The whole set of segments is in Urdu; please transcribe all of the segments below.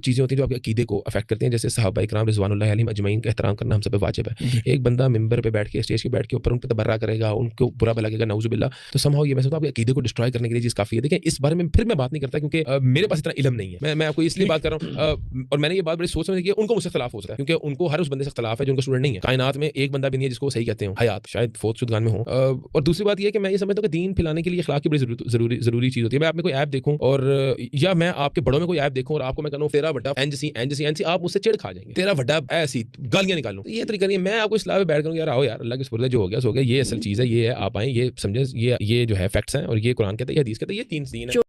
کچھ چیزیں ہوتی ہیں جو آپ کے عقیدے کو افیکٹ کرتی ہیں، جیسے صحابہ اکرام رضوان اللہ علیہم اجمعین کا احترام کرنا ہم سب پہ واجب ہے. ایک بندہ ممبر پہ بیٹھ کے اسٹیج پہ بیٹھ کے اوپر ان پہ تبرہ کرے گا، ان کو برا بھلا کہے گا، نعوذ باللہ، تو somehow یہ میں سمجھتا ہوں آپ کے عقیدے کو ڈسٹرائے کرنے کے لیے چیز کافی ہے. دیکھیں اس بارے میں پھر میں بات نہیں کرتا کیونکہ میرے پاس اتنا علم نہیں ہے. میں آپ کو اس لیے بات کر رہا ہوں، اور میں نے یہ بات بڑی سوچ سمجھ کی ہے. ان کو مجھ سے اختلاف ہو سکتا ہے کیونکہ ان کو ہر اس بندے سے اختلاف ہے جو ان کا اسٹوڈنٹ نہیں ہے. کائنات میں ایک بندہ بھی نہیں ہے جس کو صحیح کہتے ہوں، حیات شاید فوت شدگان میں ہوں. اور دوسری بات یہ ہے کہ میں یہ سمجھتا ہوں کہ دین پھیلانے کے لیے اخلاق کی بڑی ضروری چیز ہوتی ہے. میں آپ میں کوئی ایپ دیکھوں اور یا میں آپ کے بڑوں میں کوئی ایپ دیکھوں اور آپ کو میں کہوں تیرا بڑا این آپ مجھ سے چڑ کھا جائیں گے، تیرا بڑا ایسی گالیاں نکالوں. یہ طریقہ نہیں ہے. میں آپ کو اصلاح پہ بیٹھ کروں، یار آؤ یار، اللہ کے سپرد جو ہو گیا سو ہو گیا، یہ اصل چیز ہے، یہ ہے، آپ آئیں، یہ سمجھیں، یہ جو ہے فیکٹس ہیں، اور یہ قرآن کہتا ہے، یہ حدیث کہتا ہے، یہ تین دین ہے.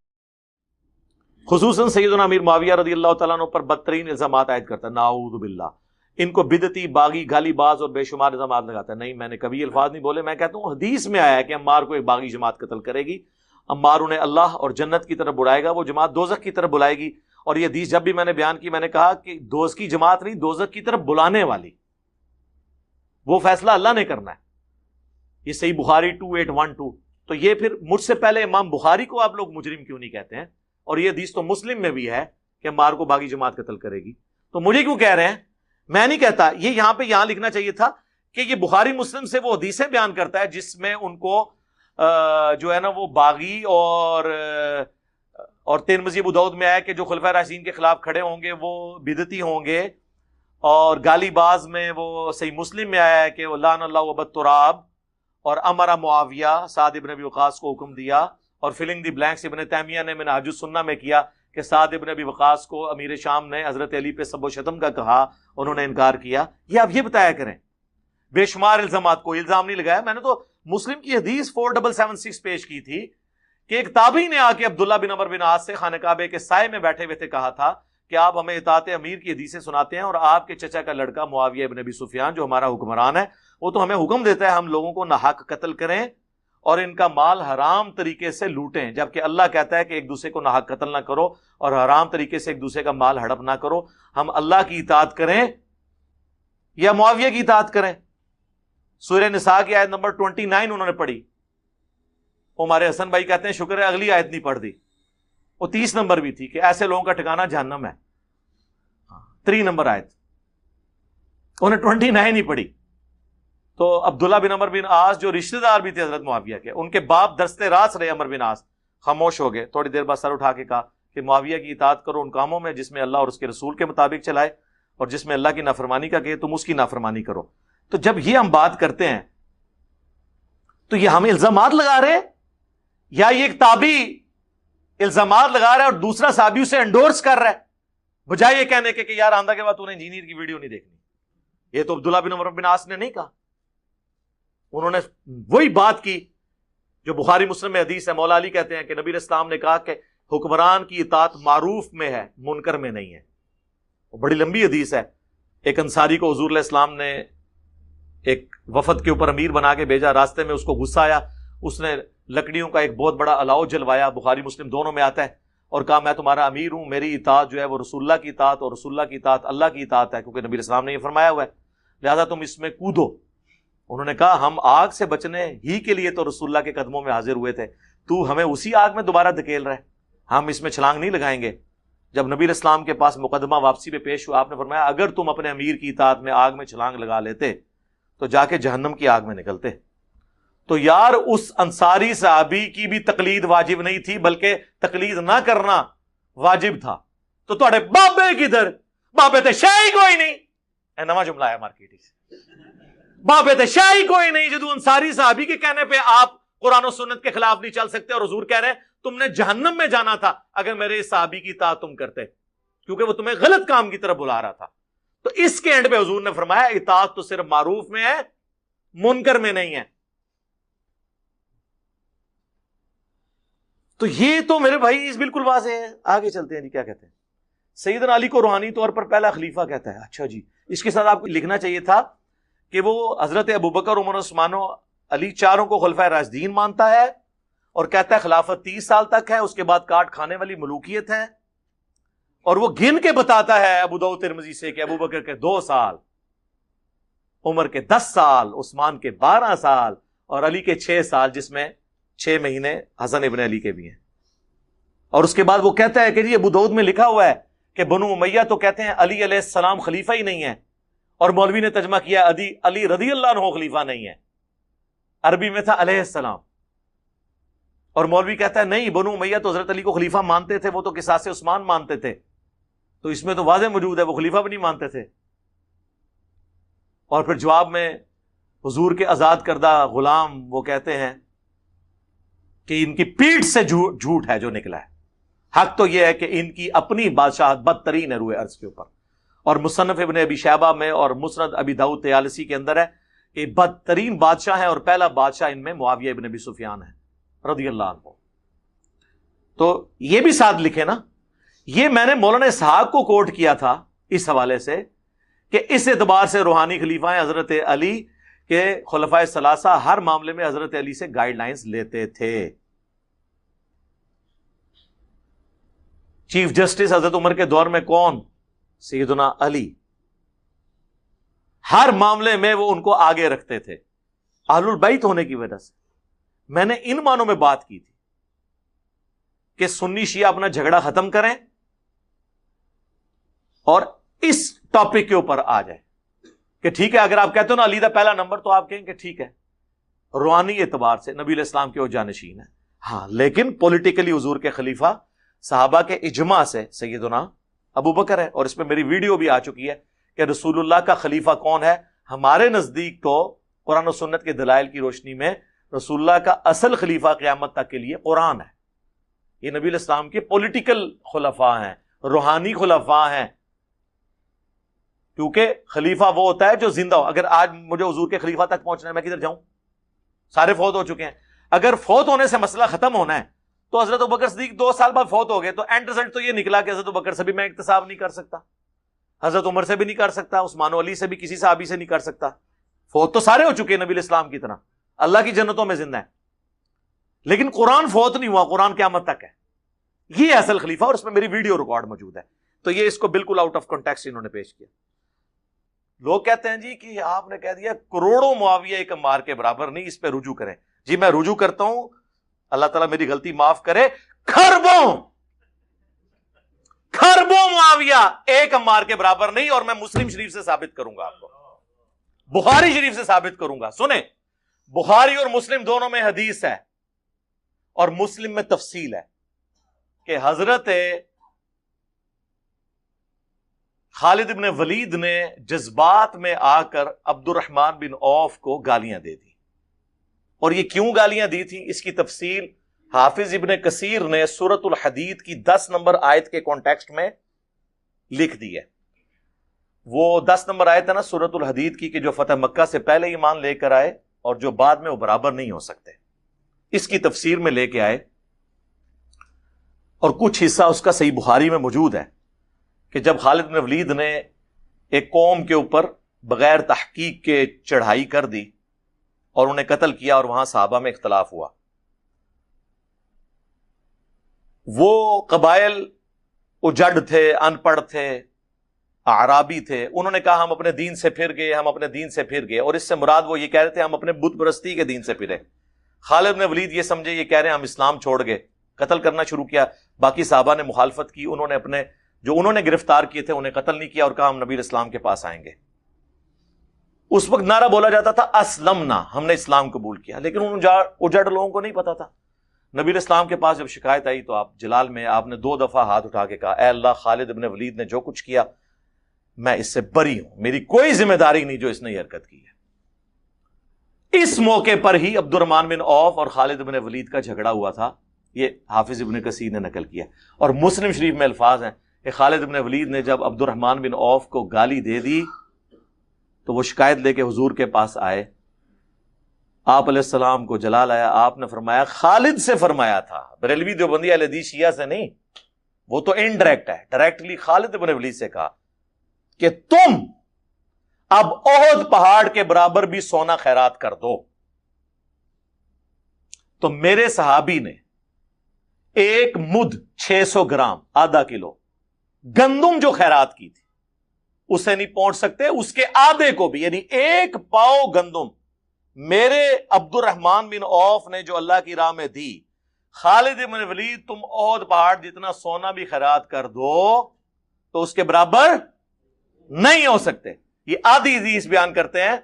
خصوصاً سیدنا امیر معاویہ رضی اللہ تعالیٰ عنہ پر بدترین الزامات عائد کرتا ہے، نعوذ باللہ. ان کو بدعتی، باغی، گالی باز اور بے شمار الزامات لگاتا ہے. نہیں، میں نے کبھی الفاظ نہیں بولے. میں کہتا ہوں حدیث میں آیا ہے کہ عمار کو ایک باغی جماعت قتل کرے گی، عمار انہیں اللہ اور جنت کی طرف بلائے گا، وہ جماعت دوزخ کی طرف بلائے گی. اور یہ حدیث جب بھی میں نے بیان کی، میں نے کہا کہ دوزخ کی جماعت نہیں، دوزخ کی طرف بلانے والی، وہ فیصلہ اللہ نے کرنا ہے. یہ صحیح بخاری 2812. تو یہ پھر مجھ سے پہلے امام بخاری کو آپ لوگ مجرم کیوں نہیں کہتے ہیں؟ اور یہ حدیث تو مسلم میں بھی ہے کہ عمار کو باغی جماعت قتل کرے گی. تو مجھے کیوں کہہ رہے ہیں؟ میں نہیں کہتا. یہ یہاں لکھنا چاہیے تھا کہ یہ بخاری مسلم سے وہ حدیثیں بیان کرتا ہے جس میں ان کو جو ہے نا وہ باغی اور ترمذی ابو داؤد میں آیا کہ جو خلفائے راشدین کے خلاف کھڑے ہوں گے وہ بدعتی ہوں گے، اور گالی باز میں وہ صحیح مسلم میں آیا ہے کہ لعن اللہ ابا التراب، اور امر معاویہ سعد ابن ابی وقاص کو حکم دیا، اور فلنگ دی بلینکس ابن تیمیہ نے منہاج السنہ میں کیا کہ سعد ابن ابی وقاص کو امیر شام نے حضرت علی پہ سب و شتم کا کہا، انہوں نے انکار کیا. یہ آپ یہ بتایا کریں. بے شمار الزامات، کوئی الزام نہیں لگایا. میں نے تو مسلم کی حدیث 4776 پیش کی تھی کہ ایک تابعی نے آ کے عبداللہ بن عمر بن عاص سے خانہ کعبہ کے سائے میں بیٹھے ہوئے تھے کہا تھا کہ آپ ہمیں اطاعت امیر کی حدیثیں سناتے ہیں، اور آپ کے چچا کا لڑکا معاویہ ابن ابی سفیان جو ہمارا حکمران ہے وہ تو ہمیں حکم دیتا ہے ہم لوگوں کو ناحق قتل کریں اور ان کا مال حرام طریقے سے لوٹیں، جبکہ اللہ کہتا ہے کہ ایک دوسرے کو ناحق قتل نہ کرو اور حرام طریقے سے ایک دوسرے کا مال ہڑپ نہ کرو. ہم اللہ کی اطاعت کریں یا معاویہ کی اطاعت کریں؟ سورہ نساء کی آیت نمبر 29 انہوں نے پڑھی. ہمارے حسن بھائی کہتے ہیں شکر ہے اگلی آیت نہیں پڑھ دی، وہ 30 نمبر بھی تھی کہ ایسے لوگوں کا ٹھکانہ جہنم ہے. 3 نمبر آیت انہیں 29 نہیں پڑھی. تو عبداللہ بن عمر بن عاص جو رشتہ دار بھی تھے حضرت معاویہ کے، ان کے باپ دستے راست رہے عمر بن عاص، خاموش ہو گئے. تھوڑی دیر بعد سر اٹھا کے کہا کہ معاویہ کی اطاعت کرو ان کاموں میں جس میں اللہ اور اس کے رسول کے مطابق چلائے، اور جس میں اللہ کی نافرمانی کا کہے تم اس کی نافرمانی کرو. تو جب یہ ہم بات کرتے ہیں تو یہ ہمیں الزامات لگا رہے ہیں، یا یہ ایک تابعی الزامات لگا رہا ہے اور دوسرا صحابی اسے انڈورس کر رہا ہے، بجائے یہ کہنے کے کہ یار آندہ کے بعد تو نے انجینئر کی ویڈیو نہیں دیکھنی. یہ تو عبداللہ بن عمر بن عاص نے نہیں کہا، انہوں نے وہی بات کی جو بخاری مسلم میں حدیث ہے. مولا علی کہتے ہیں کہ نبی اسلام نے کہا کہ حکمران کی اطاعت معروف میں ہے، منکر میں نہیں ہے. وہ بڑی لمبی حدیث ہے. ایک انصاری کو حضور علیہ السلام نے ایک وفد کے اوپر امیر بنا کے بھیجا، راستے میں اس کو غصہ آیا، اس نے لکڑیوں کا ایک بہت بڑا الاؤ جلوایا، بخاری مسلم دونوں میں آتا ہے، اور کہا میں تمہارا امیر ہوں، میری اطاعت جو ہے وہ رسول اللہ کی اطاعت، اور رسول اللہ کی اطاعت اللہ کی اطاعت ہے، کیونکہ نبی اسلام نے یہ فرمایا ہوا ہے، لہذا تم اس میں کودو. انہوں نے کہا ہم آگ سے بچنے ہی کے لیے تو رسول اللہ کے قدموں میں حاضر ہوئے تھے، تو ہمیں اسی آگ میں دوبارہ دھکیل رہے، ہم اس میں چھلانگ نہیں لگائیں گے. جب نبی اسلام کے پاس مقدمہ واپسی پہ پیش ہوا، آپ نے فرمایا اگر تم اپنے امیر کی اطاعت میں آگ میں چھلانگ لگا لیتے تو جا کے جہنم کی آگ میں نکلتے. تو یار اس انصاری صحابی کی بھی تقلید واجب نہیں تھی، بلکہ تقلید نہ کرنا واجب تھا. تو تھوڑے بابے کدھر؟ بابے تے شاہی کوئی نہیں. اے نواں جملہ ہے مارکیٹ سے، بابے تے شاہی کوئی نہیں جدو انصاری صحابی کے کہنے پہ آپ قرآن و سنت کے خلاف نہیں چل سکتے، اور حضور کہہ رہے ہیں تم نے جہنم میں جانا تھا اگر میرے اس صحابی کی اطاعت تم کرتے، کیونکہ وہ تمہیں غلط کام کی طرف بلا رہا تھا. تو اس کے اینڈ پہ حضور نے فرمایا اطاعت تو صرف معروف میں ہے، منکر میں نہیں ہے. تو یہ تو میرے بھائی بالکل واضح ہے. آگے چلتے ہیں جی. کیا کہتے ہیں؟ سیدنا علی کو روحانی طور پر پہلا خلیفہ کہتا ہے. اچھا جی، اس کے ساتھ آپ کو لکھنا چاہیے تھا کہ وہ حضرت ابوبکر، عمر، عثمان و علی چاروں کو خلفائے راشدین مانتا ہے، اور کہتا ہے خلافت 30 سال تک ہے، اس کے بعد کاٹ کھانے والی ملوکیت ہے. اور وہ گن کے بتاتا ہے ابو داؤد ترمذی سے کہ ابوبکر کے 2 سال، عمر کے 10 سال، عثمان کے 12 سال، اور علی کے 6 سال، جس میں 6 مہینے حسن ابن علی کے بھی ہیں. اور اس کے بعد وہ کہتا ہے کہ جی ابو داؤد میں لکھا ہوا ہے کہ بنو امیہ تو کہتے ہیں علی علیہ السلام خلیفہ ہی نہیں ہے، اور مولوی نے ترجمہ کیا علی رضی اللہ عنہ خلیفہ نہیں ہے، عربی میں تھا علیہ السلام، اور مولوی کہتا ہے نہیں بنو امیہ تو حضرت علی کو خلیفہ مانتے تھے، وہ تو قصاص عثمان مانتے تھے، تو اس میں تو واضح موجود ہے وہ خلیفہ بھی نہیں مانتے تھے۔ اور پھر جواب میں حضور کے آزاد کردہ غلام وہ کہتے ہیں کہ ان کی پیٹھ سے جھوٹ ہے جو نکلا ہے، حق تو یہ ہے کہ ان کی اپنی بادشاہت بدترین ہے روئے ارض کے اوپر، اور مصنف ابن ابی شیبہ میں اور مسند ابی داؤد طیالسی کے اندر ہے کہ بدترین بادشاہ ہیں، اور پہلا بادشاہ ان میں معاویہ ابن ابی سفیان ہے رضی اللہ عنہ۔ تو یہ بھی ساتھ لکھے نا، یہ میں نے مولانا اسحاق کو کوٹ کیا تھا اس حوالے سے کہ اس اعتبار سے روحانی خلیفہ ہیں حضرت علی کہ خلفائے ثلاثہ ہر معاملے میں حضرت علی سے گائیڈ لائنز لیتے تھے۔ چیف جسٹس حضرت عمر کے دور میں کون؟ سیدنا علی، ہر معاملے میں وہ ان کو آگے رکھتے تھے اہل البیت ہونے کی وجہ سے۔ میں نے ان معنوں میں بات کی تھی کہ سنی شیعہ اپنا جھگڑا ختم کریں اور اس ٹاپک کے اوپر آ جائے کہ ٹھیک ہے اگر آپ کہتے ہو نا علی دا پہلا نمبر تو آپ کہیں کہ ٹھیک ہے روحانی اعتبار سے نبی علیہ السلام کے وہ جانشین ہیں، ہاں لیکن پولیٹیکلی حضور کے خلیفہ صحابہ کے اجماع سے سیدنا ابو بکر ہے، اور اس میں میری ویڈیو بھی آ چکی ہے کہ رسول اللہ کا خلیفہ کون ہے۔ ہمارے نزدیک تو قرآن و سنت کے دلائل کی روشنی میں رسول اللہ کا اصل خلیفہ قیامت تک کے لیے قرآن ہے، یہ نبی علیہ السلام کے پولیٹیکل خلفاء ہیں، روحانی خلفاء ہیں، کیونکہ خلیفہ وہ ہوتا ہے جو زندہ ہو۔ اگر آج مجھے حضور کے خلیفہ تک پہنچنا ہے میں کدھر جاؤں؟ سارے فوت ہو چکے ہیں۔ اگر فوت ہونے سے مسئلہ ختم ہونا ہے تو حضرت ابوبکر صدیق 2 سال بعد فوت ہو گئے، تو اینڈ رزلٹ تو یہ نکلا کہ حضرت ابوبکر سے بھی میں اکتساب نہیں کر سکتا، حضرت عمر سے بھی نہیں کر سکتا، عثمان و علی سے بھی کسی صحابی سے نہیں کر سکتا، فوت تو سارے ہو چکے ہیں نبی علیہ السلام کی طرح، اللہ کی جنتوں میں زندہ ہے، لیکن قرآن فوت نہیں ہوا، قرآن قیامت تک ہے، یہ اصل خلیفہ، اور اس میں میری ویڈیو ریکارڈ موجود ہے۔ تو یہ اس کو بالکل آؤٹ آف کنٹیکسٹ انہوں نے پیش کیا۔ لوگ کہتے ہیں جی کہ آپ نے کہہ دیا کروڑوں معاویہ ایک عمار کے برابر نہیں، اس پہ رجوع کریں۔ جی میں رجوع کرتا ہوں، اللہ تعالیٰ میری غلطی معاف کرے، خربوں معاویہ ایک عمار کے برابر نہیں، اور میں مسلم شریف سے ثابت کروں گا، آپ کو بخاری شریف سے ثابت کروں گا۔ سنیں، بخاری اور مسلم دونوں میں حدیث ہے، اور مسلم میں تفصیل ہے کہ حضرت خالد بن ولید نے جذبات میں آ کر عبد الرحمن بن عوف کو گالیاں دے دی، اور یہ کیوں گالیاں دی تھی اس کی تفصیل حافظ ابن کثیر نے سورۃ الحدید کی 10 نمبر آیت کے کانٹیکسٹ میں لکھ دی ہے۔ وہ 10 نمبر آیت ہے نا سورۃ الحدید کی کہ جو فتح مکہ سے پہلے ایمان لے کر آئے اور جو بعد میں وہ برابر نہیں ہو سکتے، اس کی تفسیر میں لے کے آئے، اور کچھ حصہ اس کا صحیح بخاری میں موجود ہے کہ جب خالد بن ولید نے ایک قوم کے اوپر بغیر تحقیق کے چڑھائی کر دی اور انہیں قتل کیا، اور وہاں صحابہ میں اختلاف ہوا، وہ قبائل اجڑ تھے، ان پڑھ تھے، اعرابی تھے، انہوں نے کہا ہم اپنے دین سے پھر گئے، ہم اپنے دین سے پھر گئے، اور اس سے مراد وہ یہ کہہ رہے تھے ہم اپنے بت پرستی کے دین سے پھرے۔ خالد بن ولید یہ سمجھے یہ کہہ رہے ہیں ہم اسلام چھوڑ گئے، قتل کرنا شروع کیا، باقی صحابہ نے مخالفت کی، انہوں نے اپنے جو انہوں نے گرفتار کیے تھے انہیں قتل نہیں کیا، اور کہا ہم نبی اسلام کے پاس آئیں گے۔ اس وقت نعرہ بولا جاتا تھا اسلمنا، ہم نے اسلام قبول کیا، لیکن ان اجڑ لوگوں کو نہیں پتا تھا۔ نبی اسلام کے پاس جب شکایت آئی تو آپ جلال میں آپ نے 2 دفعہ ہاتھ اٹھا کے کہا اے اللہ خالد بن ولید نے جو کچھ کیا میں اس سے بری ہوں، میری کوئی ذمہ داری نہیں جو اس نے یہ حرکت کی ہے۔ اس موقع پر ہی عبد الرحمن بن عوف اور خالد بن ولید کا جھگڑا ہوا تھا، یہ حافظ ابن کثیر نے نقل کیا، اور مسلم شریف میں الفاظ ہیں کہ خالد بن ولید نے جب عبد الرحمن بن عوف کو گالی دے دی تو وہ شکایت لے کے حضور کے پاس آئے، آپ علیہ السلام کو جلال آیا، آپ نے فرمایا خالد سے فرمایا تھا، بریلوی دیوبندی اہل حدیث شیعہ سے نہیں، وہ تو انڈائریکٹ ہے، ڈائریکٹلی خالد بن ولید سے کہا کہ تم اب احد پہاڑ کے برابر بھی سونا خیرات کر دو۔ تو میرے صحابی نے 1 مد 600 گرام آدھا کلو گندم جو خیرات کی تھی اسے نہیں پہنچ سکتے، اس کے آدھے کو بھی، یعنی 1 پاؤ گندم میرے عبد الرحمن بن عوف نے جو اللہ کی راہ میں دی، خالد بن ولید تم احد پہاڑ جتنا سونا بھی خیرات کر دو تو اس کے برابر نہیں ہو سکتے. یہ آدھی حدیث بیان کرتے ہیں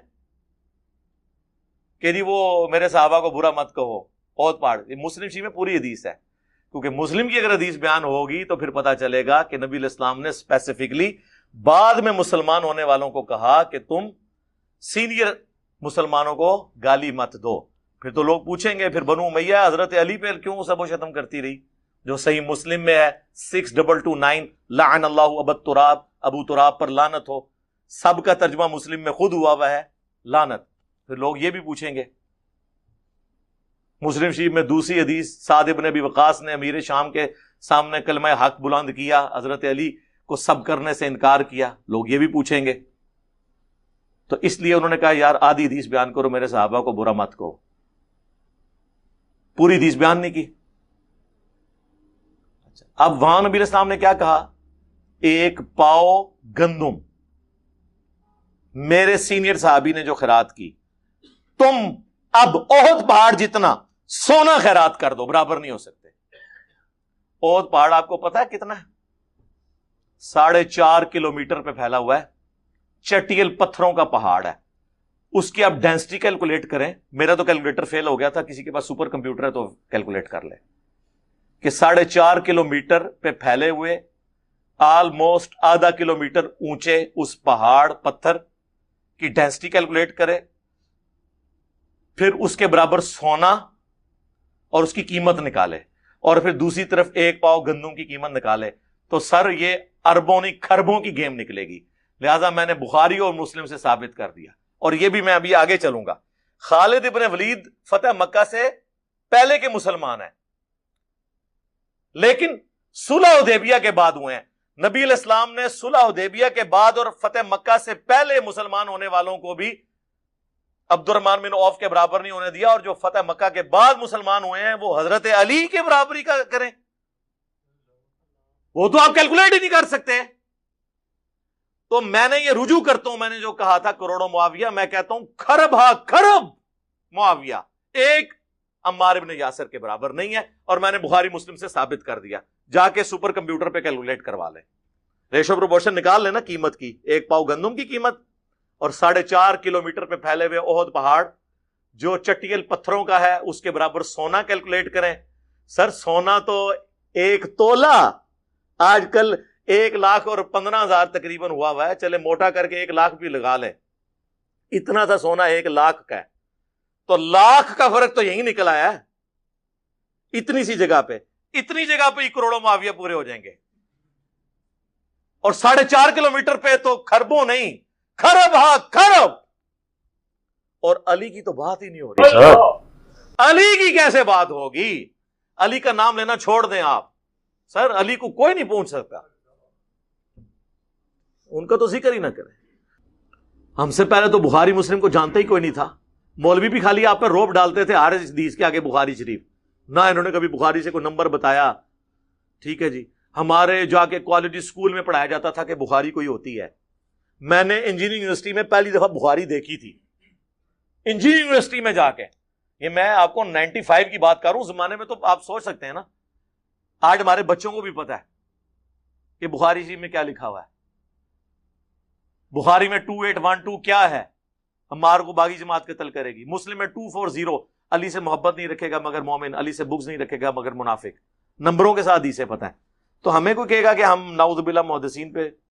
کہ جی وہ میرے صحابہ کو برا مت کہو بہت پہاڑ. یہ مسلم شریف میں پوری حدیث ہے, کیونکہ مسلم کی اگر حدیث بیان ہوگی تو پھر پتا چلے گا کہ نبی علیہ السلام نے اسپیسیفکلی بعد میں مسلمان ہونے والوں کو کہا کہ تم سینئر مسلمانوں کو گالی مت دو. پھر تو لوگ پوچھیں گے پھر بنو امیہ حضرت علی پہ کیوں سب و شتم کرتی رہی, جو صحیح مسلم میں ہے 6229 لعن اللہ ابا تراب, ابو تراب پر لعنت ہو. سب کا ترجمہ مسلم میں خود ہوا ہے لعنت. پھر لوگ یہ بھی پوچھیں گے. مسلم شریف میں دوسری حدیث سعد ابن ابی وقاص نے امیر شام کے سامنے کلمہ حق بلند کیا, حضرت علی کو سب کرنے سے انکار کیا. لوگ یہ بھی پوچھیں گے. تو اس لیے انہوں نے کہا یار آدھی حدیث بیان کرو, میرے صحابہ کو برا مت کہو. پوری حدیث بیان نہیں کی. اب وہاں نبی علیہ السلام نے کیا کہا, ایک پاؤ گندم میرے سینئر صحابی نے جو خیرات کی, تم اب احد پہاڑ جتنا سونا خیرات کر دو, برابر نہیں ہو سکتے. احد پہاڑ آپ کو پتا ہے کتنا ہے؟ 4.5 کلومیٹر پہ پھیلا ہوا ہے, چٹیل پتھروں کا پہاڑ ہے. اس کی آپ ڈینسٹی کیلکولیٹ کریں. میرا تو کیلکولیٹر فیل ہو گیا تھا, کسی کے پاس سپر کمپیوٹر ہے تو کیلکولیٹ کر لے کہ 4.5 کلومیٹر پہ پھیلے ہوئے آلموسٹ آدھا کلومیٹر اونچے اس پہاڑ پتھر کی ڈینسٹی کیلکولیٹ کرے, پھر اس کے برابر سونا اور اس کی قیمت نکالے, اور پھر دوسری طرف ایک پاؤ گندم کی قیمت نکالے, تو سر یہ اربوں نہیں کھربوں کی گیم نکلے گی. لہذا میں نے بخاری اور مسلم سے ثابت کر دیا, اور یہ بھی میں ابھی آگے چلوں گا. خالد ابن ولید فتح مکہ سے پہلے کے مسلمان ہیں, لیکن صلح حدیبیہ کے بعد ہوئے ہیں. نبی علیہ السلام نے صلح حدیبیہ کے بعد اور فتح مکہ سے پہلے مسلمان ہونے والوں کو بھی عبد الرحمن بن عوف کے برابر نہیں ہونے دیا, اور جو فتح مکہ کے بعد مسلمان ہوئے ہیں وہ حضرت علی کے برابری کا کریں. وہ تو آپ کیلکولیٹ ہی نہیں کر سکتے. تو میں نے یہ رجوع کرتا ہوں, میں نے جو کہا تھا کروڑوں معاویہ, میں کہتا ہوں کھرب ہا کھرب معاویہ ایک عمار ابن یاسر کے برابر نہیں ہے, اور میں نے بخاری مسلم سے ثابت کر دیا. جا کے سپر کمپیوٹر پہ کیلکولیٹ کروا لیں, ریشو پروپورشن نکال لینا قیمت کی, ایک پاؤ گندم کی قیمت اور 4.5 کلومیٹر پہ پھیلے ہوئے احد پہاڑ جو چٹیل پتھروں کا ہے اس کے برابر سونا کیلکولیٹ کریں. سر سونا تو ایک تولہ آج کل 1,15,000 تقریباً ہوا ہے, چلے موٹا کر کے 1,00,000 بھی لگا لیں, اتنا تھا سونا 1,00,000 کا ہے. تو 1,00,000 کا فرق تو یہی نکل آیا ہے. اتنی سی جگہ پہ, اتنی جگہ پہ ہی کروڑوں معاویہ پورے ہو جائیں گے. اور 4.5 کلومیٹر پہ تو کھربوں نہیں کھرب ہا کھرب. اور علی کی تو بات ہی نہیں ہو رہی. علی کی کیسے بات ہوگی؟ علی کا نام لینا چھوڑ دیں آپ. سر علی کو کوئی نہیں پہنچ سکتا, ان کا تو ذکر ہی نہ کریں. ہم سے پہلے تو بخاری مسلم کو جانتا ہی کوئی نہیں تھا. مولوی بھی خالی آپ پہ روب ڈالتے تھے ہر حدیث کے آگے بخاری شریف, نہ انہوں نے کبھی بخاری سے کوئی نمبر بتایا. ٹھیک ہے جی, ہمارے جا کے کوالٹی اسکول میں پڑھایا جاتا تھا کہ بخاری کوئی ہوتی ہے. میں نے انجینئرنگ یونیورسٹی میں پہلی دفعہ بخاری دیکھی تھی, انجینئرنگ یونیورسٹی میں جا کے. یہ میں آپ کو 95 کی بات کر رہا ہوں, زمانے میں تو آپ سوچ سکتے ہیں نا. آج ہمارے بچوں کو بھی پتا ہے کہ بخاری شریف میں کیا لکھا ہوا ہے. بخاری میں 2812 کیا ہے, عمار کو باغی جماعت قتل کرے گی. مسلم میں 240 علی سے محبت نہیں رکھے گا مگر مومن, علی سے بغض نہیں رکھے گا مگر منافق. نمبروں کے ساتھ حدیثیں پتہ ہے. تو ہمیں کوئی کہے گا کہ ہم نعوذ باللہ محدثین پہ